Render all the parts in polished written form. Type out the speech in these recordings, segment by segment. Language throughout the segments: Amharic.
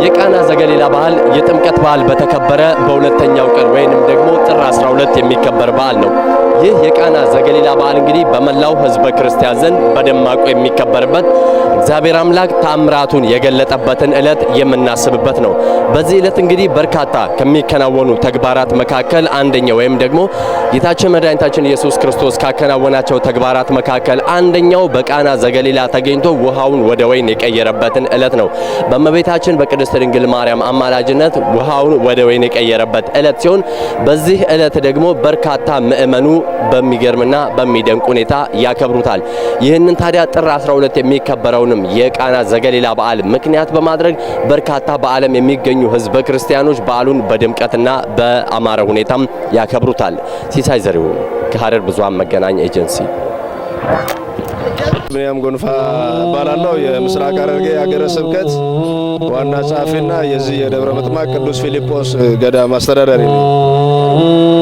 የቃና ዘገሊላ በዓል የጥምቀት በዓል በተከበረ በሁለተኛው ቀን ወይንም ደግሞ ጥር 12 የሚከበር በዓል ነው። ይህ የቃና ዘገሊላ በዓል እንግዲህ በመላው ሕዝበ ክርስቲያን ዘንድ በደማቁ የሚከበርበት እግዚአብሔር አምላክ ተአምራቱን የገለጠበትን ዕለት የምናስብበት ነው። በዚህ ዕለት እንግዲህ በርካታ ከሚከናወኑ ተግባራት መካከል አንደኛው ወይም ደግሞ ጌታችን መድኃኒታችን ኢየሱስ ክርስቶስ ካከናወናቸው ተግባራት መካከል አንደኛው በቃና ዘገሊላ ተገኝቶ ውሃውን ወደ ወይን የቀየረበትን ዕለት ነው። በእመቤታችን በቅድስት ድንግል ማርያም አማላጅነት ውሃውን ወደ ወይን የቀየረበት ዕለት ሲሆን በዚህ ዕለት ደግሞ በርካታ ምእመኑ በሚገርምና በሚደንቅ ሁኔታ ያከብሩታል። ይህንን ታዲያ ጥር 12 የሚከበረውንም የቃና ዘገሊላ በዓል ምክንያት በማድረግ በርካታ በዓለም የሚገኙ ሕዝበ ክርስቲያኖች በዓሉን በድምቀትና በአማረ ሁኔታም ያከብሩታል። ሲሳይ ዘሪሁን ከሐረር ብዙኃን መገናኛ ኤጀንሲ። ብንያም ጎንፋ ባላለው የምስራቅ ሐረርጌ ሀገረ ስብከት ዋና ጸሐፊና የዚህ የደብረ ምጥማቅ ቅዱስ ፊልጶስ ገዳም አስተዳዳሪ ነኝ።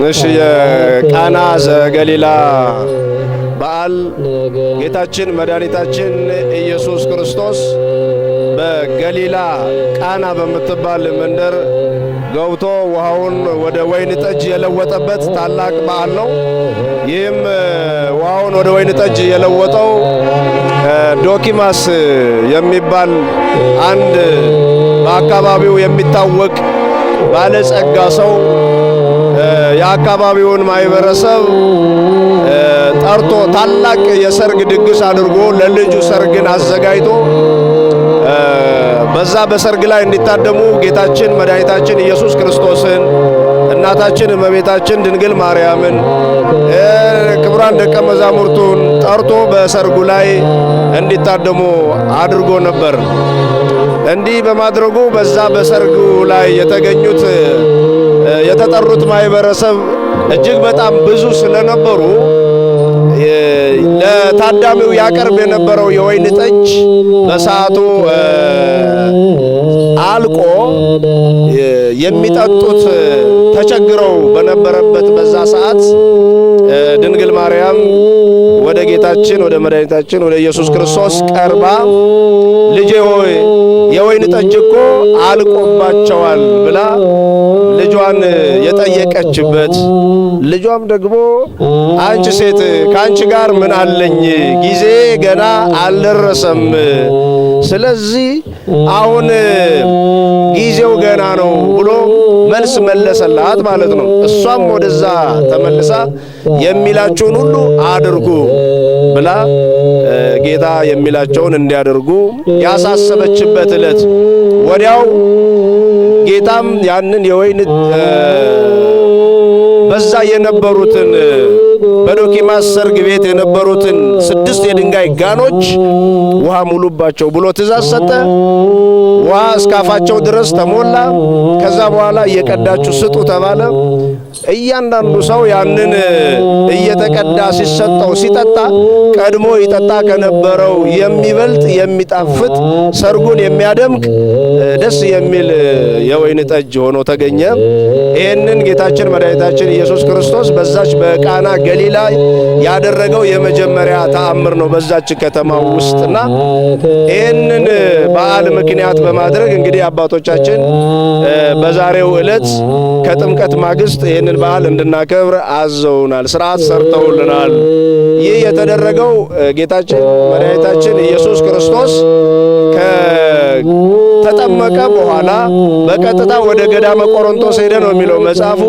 እሺ፣ የቃና ዘገሊላ በዓል ጌታችን መድኃኒታችን ኢየሱስ ክርስቶስ በገሊላ ቃና በምትባል መንደር ገብቶ ውሃውን ወደ ወይን ጠጅ የለወጠበት ታላቅ በዓል ነው። ይህም ውሃውን ወደ ወይን ጠጅ የለወጠው ዶኪማስ የሚባል አንድ በአካባቢው የሚታወቅ ባለጸጋ ሰው የአካባቢውን ማህበረሰብ ጠርቶ ታላቅ የሰርግ ድግስ አድርጎ ለልጁ ሰርግን አዘጋጅቶ በዛ በሰርግ ላይ እንዲታደሙ ጌታችን መድኃኒታችን ኢየሱስ ክርስቶስን እናታችን እመቤታችን ድንግል ማርያምን ክቡራን ደቀ መዛሙርቱን ጠርቶ በሰርጉ ላይ እንዲታደሙ አድርጎ ነበር። እንዲህ በማድረጉ በዛ በሰርጉ ላይ የተገኙት የተጠሩት ማህበረሰብ እጅግ በጣም ብዙ ስለነበሩ ለታዳሚው ያቀርብ የነበረው የወይን ጠጅ በሰዓቱ አልቆ የሚጠጡት ተቸግረው በነበረበት በዛ ሰዓት ድንግል ማርያም ወደ ጌታችን ወደ መድኃኒታችን ወደ ኢየሱስ ክርስቶስ ቀርባ ልጄ ሆይ የወይን ጠጅ እኮ አልቆባቸዋል ብላ ልጇን የጠየቀችበት፣ ልጇም ደግሞ አንቺ ሴት ከአንቺ ጋር ምን አለኝ? ጊዜ ገና አልደረሰም። ስለዚህ አሁን ጊዜው ገና ነው ብሎ መልስ መለሰላት ማለት ነው። እሷም ወደዛ ተመልሳ የሚላቸውን ሁሉ አድርጉ ብላ ጌታ የሚላቸውን እንዲያደርጉ ያሳሰበችበት ዕለት ወዲያው ጌታም ያንን የወይን በዛ የነበሩትን በዶኪማስ ሰርግ ቤት የነበሩትን 6 የድንጋይ ጋኖች ውሃ ሙሉባቸው ብሎ ትእዛዝ ሰጠ። ውሃ እስካፋቸው ድረስ ተሞላ። ከዛ በኋላ እየቀዳችሁ ስጡ ተባለ። እያንዳንዱ ሰው ያንን እየተቀዳ ሲሰጠው ሲጠጣ ቀድሞ ይጠጣ ከነበረው የሚበልጥ የሚጣፍጥ ሰርጉን የሚያደምቅ ደስ የሚል የወይን ጠጅ ሆኖ ተገኘ። ይህንን ጌታችን መድኃኒታችን ኢየሱስ ክርስቶስ በዛች በቃና ገሊላ ያደረገው የመጀመሪያ ተአምር ነው በዛች ከተማ ውስጥና ይህንን በዓል ምክንያት በማድረግ እንግዲህ አባቶቻችን በዛሬው ዕለት ከጥምቀት ማግስት ይህንን በዓል እንድናከብር አዘውናል፣ ስርዓት ሰርተውልናል። ይህ የተደረገው ጌታችን መድኃኒታችን ኢየሱስ ክርስቶስ ከተጠመቀ በኋላ በቀጥታ ወደ ገዳመ ቆሮንቶስ ሄደ ነው የሚለው መጽሐፉ።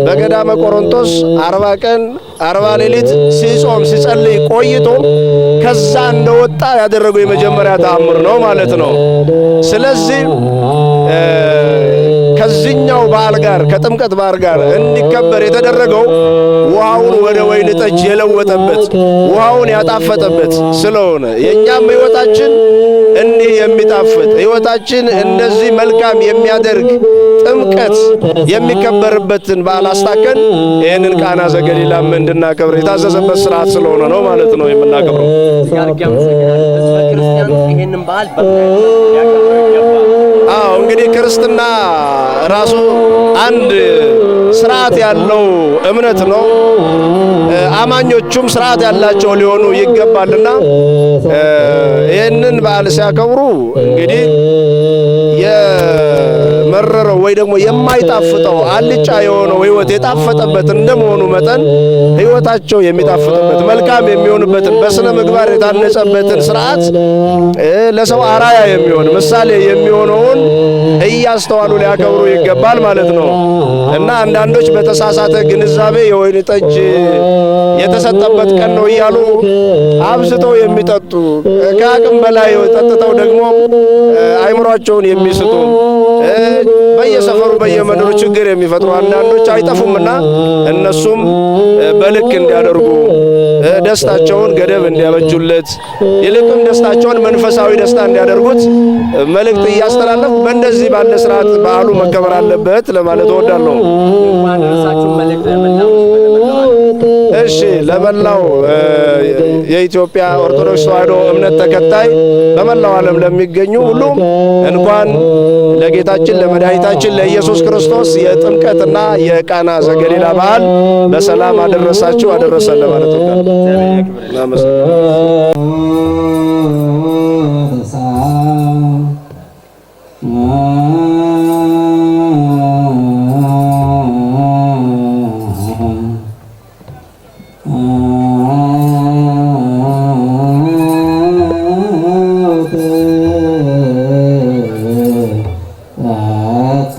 በገዳመ ቆሮንቶስ 40 ቀን 40 ሌሊት ሲጾም ሲጸልይ ቆይቶ ከዛ እንደወጣ ያደረገው የመጀመሪያ ተአምር ነው ማለት ነው። ስለዚህ ከዚህኛው በዓል ጋር ከጥምቀት በዓል ጋር እንዲከበር የተደረገው ውሃውን ወደ ወይን ጠጅ የለወጠበት ውሃውን ያጣፈጠበት ስለሆነ የኛም ሕይወታችን እንዲህ የሚጣፍጥ ሕይወታችን እንደዚህ መልካም የሚያደርግ ጥምቀት የሚከበርበትን በዓል አስታከን ይህንን ቃና ዘገሊላም እንድናከብር የታዘዘበት ስርዓት ስለሆነ ነው ማለት ነው የምናከብረው። አዎ እንግዲህ ክርስትና ራሱ አንድ ስርዓት ያለው እምነት ነው። አማኞቹም ስርዓት ያላቸው ሊሆኑ ይገባልና ይህንን በዓል ሲያከብሩ እንግዲህ የመረረው ወይ ደግሞ የማይጣፍጠው አልጫ የሆነው ሕይወት የጣፈጠበት እንደመሆኑ መጠን ሕይወታቸው የሚጣፍጥበት መልካም የሚሆንበትን በስነ ምግባር የታነጸበትን ስርዓት ለሰው አራያ የሚሆን ምሳሌ የሚሆነውን እያስተዋሉ ሊያከብሩ ይገባል ማለት ነው እና አንዳንዶች በተሳሳተ ግንዛቤ የወይን ጠጅ የተሰጠበት ቀን ነው እያሉ አብዝተው የሚጠጡ ከአቅም በላይ ጠጥተው ደግሞ አይምሯቸውን የሚስቱ በየሰፈሩ በየመንደሩ ችግር የሚፈጥሩ አንዳንዶች አይጠፉምና እነሱም በልክ እንዲያደርጉ ደስታቸውን ገደብ እንዲያበጁለት ይልቅም ደስታቸውን መንፈሳዊ ደስታ እንዲያደርጉት መልእክት እያስተላለፍ በእንደዚህ ባለ ስርዓት በዓሉ መከበር አለበት ለማለት እወዳለሁ። እሺ ለመላው የኢትዮጵያ ኦርቶዶክስ ተዋሕዶ እምነት ተከታይ በመላው ዓለም ለሚገኙ ሁሉም እንኳን ለጌታችን ለመድኃኒታችን ለኢየሱስ ክርስቶስ የጥምቀትና የቃና ዘገሊላ በዓል በሰላም አደረሳችሁ አደረሰን ለማለት እወዳለሁ። አት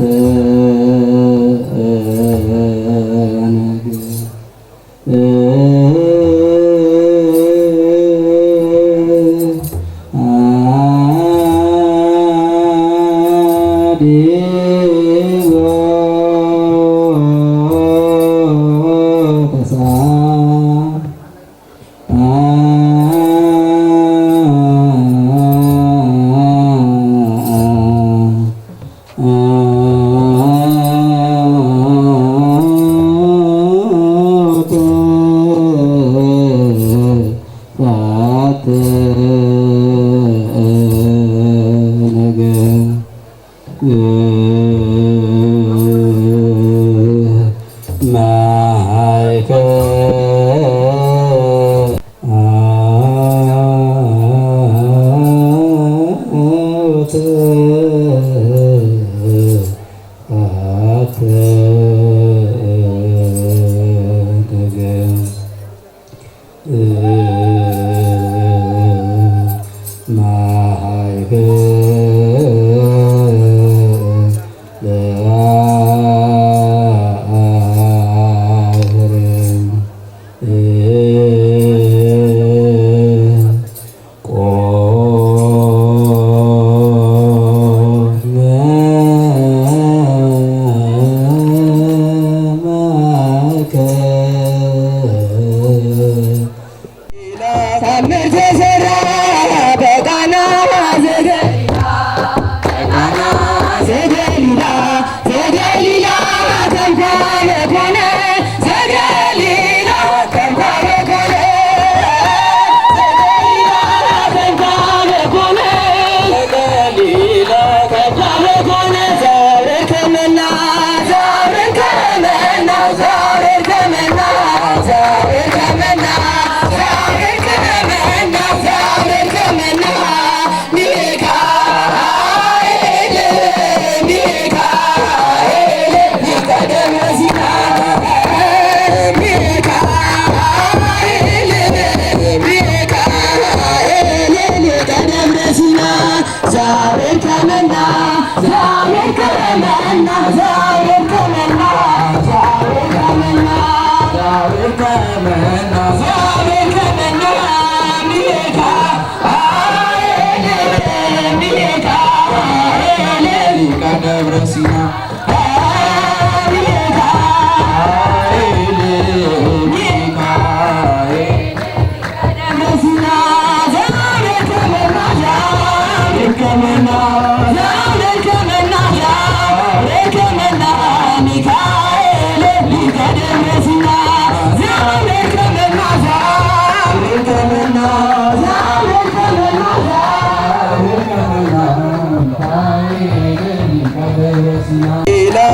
Ila